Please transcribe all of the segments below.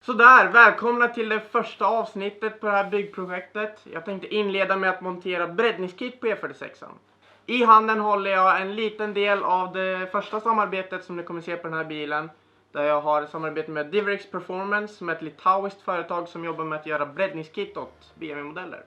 Sådär, välkomna till det första avsnittet på det här byggprojektet. Jag tänkte inleda med att montera breddningskit på E46. I handen håller jag en liten del av det första samarbetet som ni kommer se på den här bilen. Där jag har ett samarbete med Divrix Performance som är ett litauiskt företag som jobbar med att göra breddningskit åt BMW-modeller.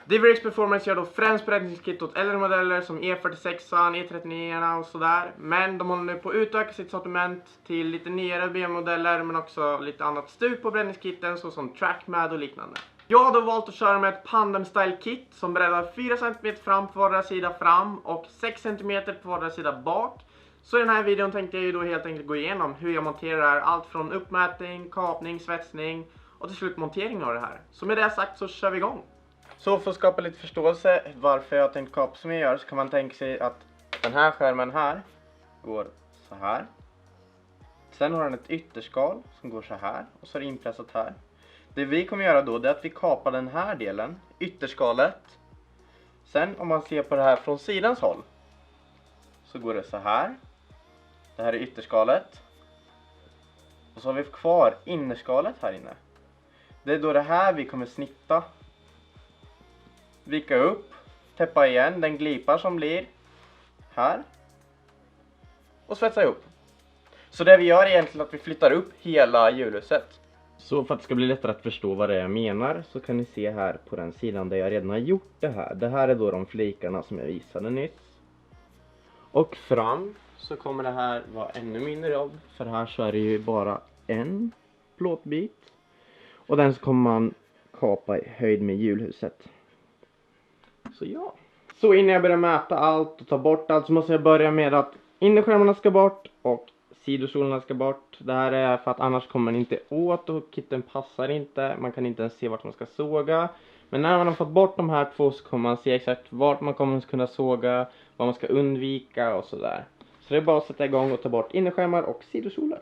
Divrix Performance gör då främst breddningskit åt äldre modeller som E46, E39 och sådär. Men de håller nu på att utöka sitt sortiment till lite nyare BMW-modeller men också lite annat stuk på breddningskitten såsom TrackMad och liknande. Jag har då valt att köra med ett Pandem Style kit som breddar 4 cm fram på vardera sida fram och 6 cm på vardera sida bak. Så i den här videon tänkte jag ju då helt enkelt gå igenom hur jag monterar allt från uppmätning, kapning, svetsning och till slut montering av det här. Så med det sagt så kör vi igång. Så för att skapa lite förståelse varför jag tänkt kapa som jag gör så kan man tänka sig att den här skärmen här går så här. Sen har den ett ytterskal som går så här och så är det inpressat här. Det vi kommer göra då är att vi kapar den här delen, ytterskalet. Sen om man ser på det här från sidans håll så går det så här. Det här är ytterskalet. Och så har vi kvar innerskalet här inne. Det är då det här vi kommer snitta. Vika upp, täppa igen den glipar som blir här. Och svetsa ihop. Så det vi gör är egentligen att vi flyttar upp hela hjulhuset. Så för att det ska bli lättare att förstå vad det är jag menar så kan ni se här på den sidan där jag redan har gjort det här. Det här är då de flikarna som jag visade nyss. Och fram så kommer det här vara ännu mindre jobb. För här så är det ju bara en plåtbit. Och den så kommer man kapa i höjd med hjulhuset. Så ja. Så innan jag börjar mäta allt och ta bort allt så måste jag börja med att innerskärmarna ska bort och sidosolarna ska bort. Det här är för att annars kommer man inte åt och kitten passar inte. Man kan inte ens se vart man ska såga. Men när man har fått bort de här två så kommer man se exakt vart man kommer kunna såga, vad man ska undvika och sådär. Så det är bara att sätta igång och ta bort innerskärmar och sidosolar.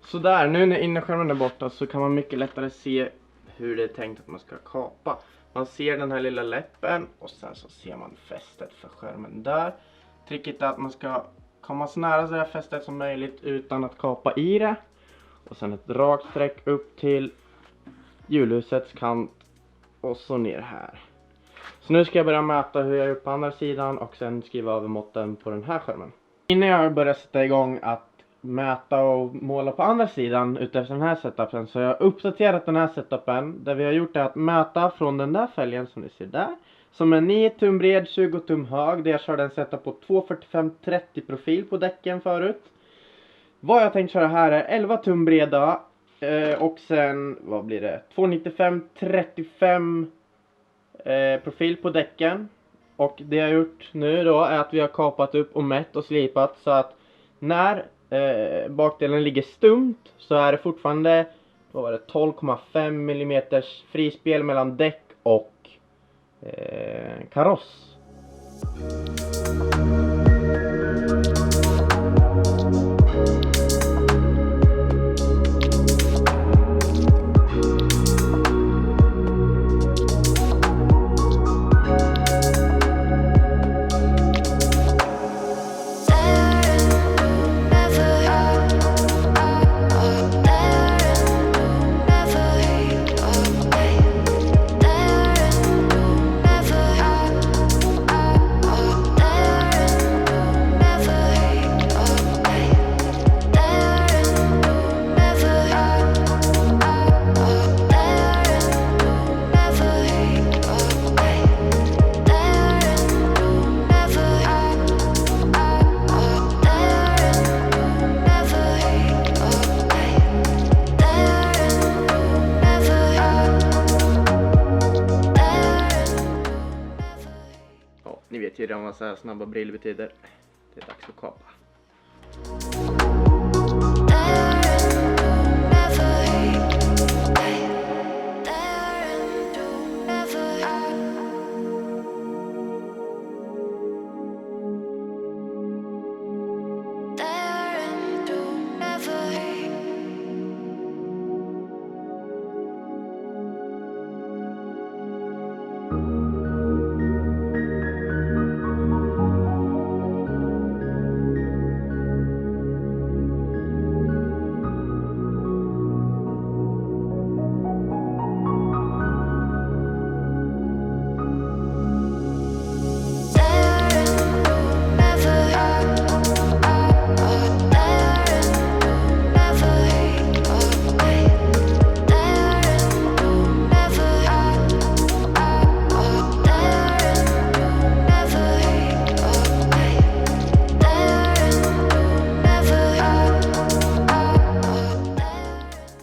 Så där, nu när innerskärmen är borta så kan man mycket lättare se hur det är tänkt att man ska kapa. Man ser den här lilla läppen och sen så ser man fästet för skärmen där. Tricket är att man ska komma så nära det här fästet som möjligt utan att kapa i det. Och sen ett rakt streck upp till hjulhusets kant och så ner här. Så nu ska jag börja mäta hur jag gör på andra sidan och sen skriva över måtten på den här skärmen. Innan jag börjar sätta igång att mäta och måla på andra sidan utefter den här setupen så jag har uppdaterat den här setupen där vi har gjort det att mäta från den där fälgen som ni ser där som är 9 tum bred, 20 tum hög, där jag körde en setup på 245-30 profil på däcken förut. Vad jag tänkt köra här är 11 tum breda och sen, vad blir det, 295-35 profil på däcken. Och det jag har gjort nu då är att vi har kapat upp och mätt och slipat så att när bakdelen ligger stumt så är det fortfarande 12,5 mm frispel mellan däck och kaross. vad så här snabba brill betyder. Det är dags att kapa.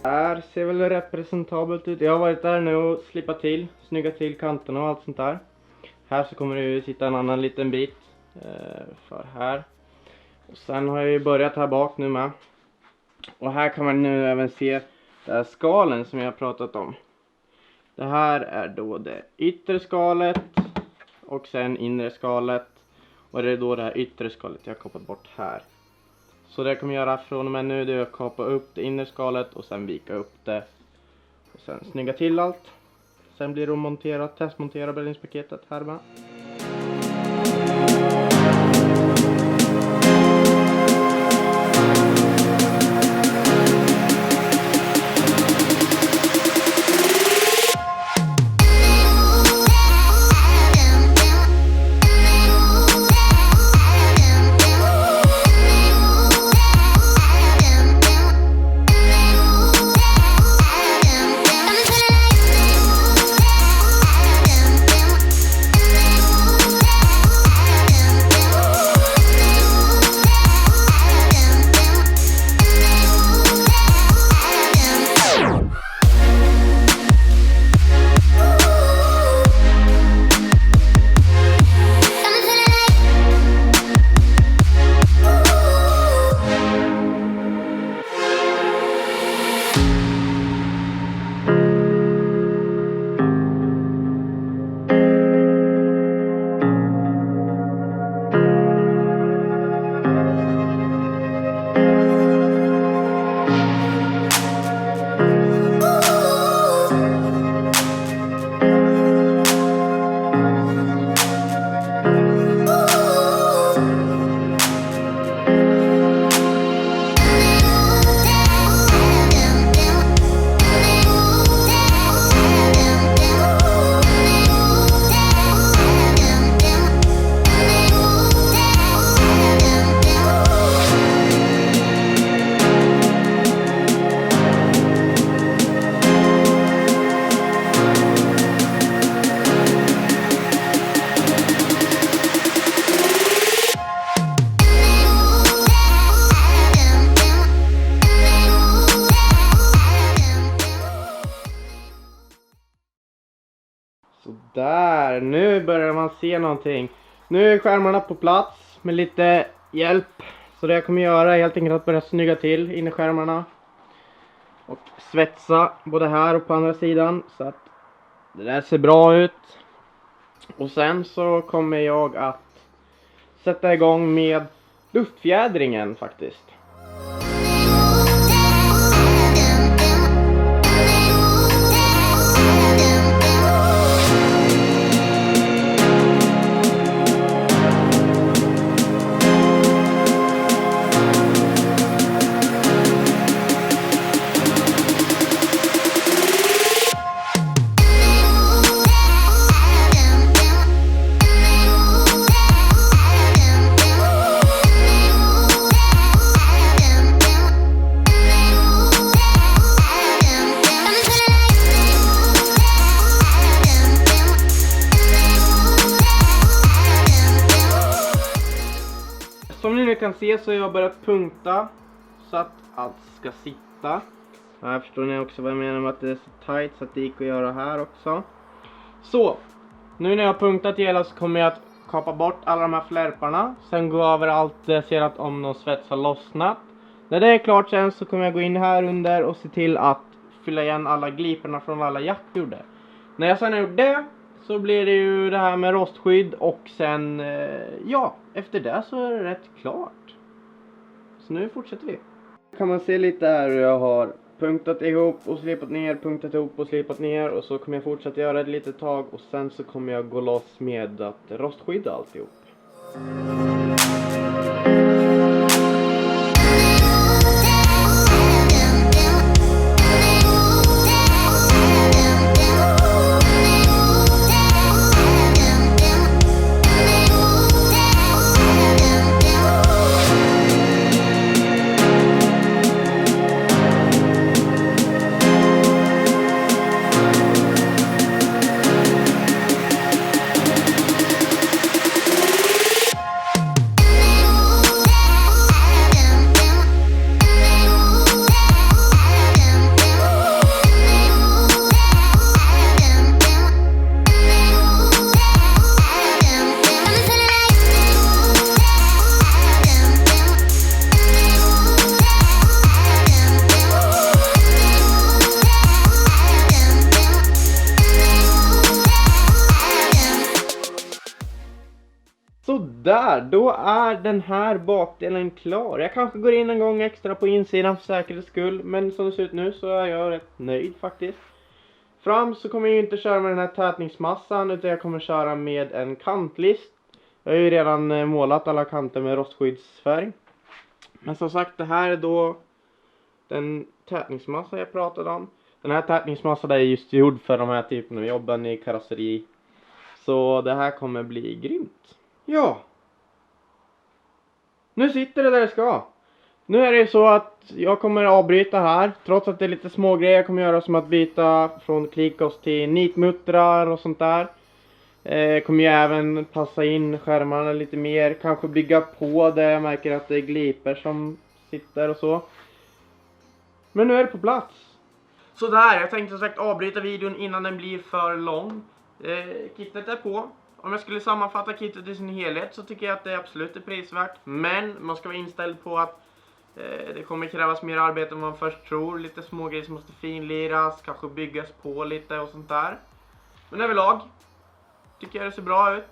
Här ser väl representabelt ut. Jag har varit där nu och slipat till, snyggat till kanterna och allt sånt där. Här så kommer det ju sitta en annan liten bit för här. Och sen har jag ju börjat här bak nu med. Och här kan man nu även se det här skalen som jag har pratat om. Det här är då det yttre skalet och sen inre skalet. Och det är då det här yttre skalet jag har kapat bort här. Så det jag kommer göra från och med nu, det är att kapa upp det inre skalet och sen vika upp det. Och sen snygga till allt. Sen blir det att montera, testmontera bäddningspaketet här med. Så där, nu börjar man se någonting. Nu är skärmarna på plats med lite hjälp. Så det jag kommer göra är helt enkelt att börja snygga till innerskärmarna. Och svetsa både här och på andra sidan. Så att det där ser bra ut. Och sen så kommer jag att sätta igång med luftfjädringen faktiskt. Som ni nu kan se så har jag börjat punkta så att allt ska sitta. Här förstår ni också vad jag menar med att det är så tight så att det gick att göra här också. Så, nu när jag har punktat hela så kommer jag att kapa bort alla de här flärparna. Sen gå över allt där jag ser att om någon svets har lossnat. När det är klart sen så kommer jag gå in här under och se till att fylla igen alla gliporna från alla jack gjorde. När jag sen har gjort det så blir det ju det här med rostskydd och sen, ja, efter det så är det rätt klart. Så nu fortsätter vi. Kan man se lite här hur jag har punktat ihop och slipat ner, punktat ihop och slipat ner. Och så kommer jag fortsätta göra ett litet tag och sen så kommer jag gå loss med att rostskydda alltihop. Så där, då är den här bakdelen klar. Jag kanske går in en gång extra på insidan för säkerhets skull. Men som det ser ut nu så är jag rätt nöjd faktiskt. Fram så kommer jag inte köra med den här tätningsmassan, utan jag kommer köra med en kantlist. Jag har ju redan målat alla kanter med rostskyddsfärg. Men som sagt, det här är då den tätningsmassa jag pratade om. Den här tätningsmassan är just gjord för de här typen av jobben i karosseri. Så det här kommer bli grymt. Ja. Nu sitter det där det ska. Nu är det så att jag kommer avbryta här. Trots att det är lite små grejer jag kommer göra, som att byta från klikos till nitmuttrar och sånt där. Kommer jag även passa in skärmarna lite mer. Kanske bygga på det. Jag märker att det är gliper som sitter och så. Men nu är det på plats. Så där, jag tänkte som sagt avbryta videon innan den blir för lång. Kittet är på. Om jag skulle sammanfatta kittet i sin helhet så tycker jag att det absolut är prisvärt. Men man ska vara inställd på att det kommer krävas mer arbete än man först tror. Lite små grejer som måste finliras, kanske byggas på lite och sånt där. Men överlag tycker jag det ser bra ut.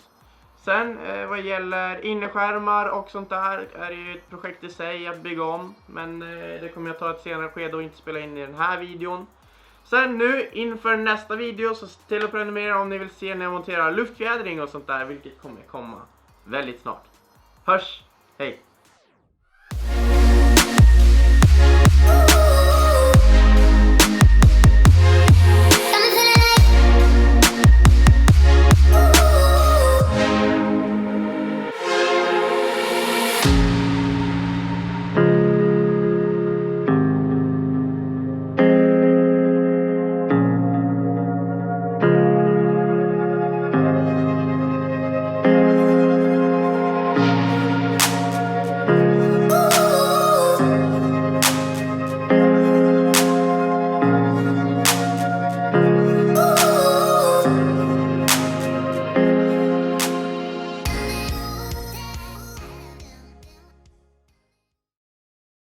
Sen vad gäller innerskärmar och sånt där är det ju ett projekt i sig att bygga om. Men det kommer jag ta ett senare skede och inte spela in i den här videon. Sen nu inför nästa video så se till att prenumerera om ni vill se när jag monterar luftfjädring och sånt där, vilket kommer komma väldigt snart. Hörs, hej!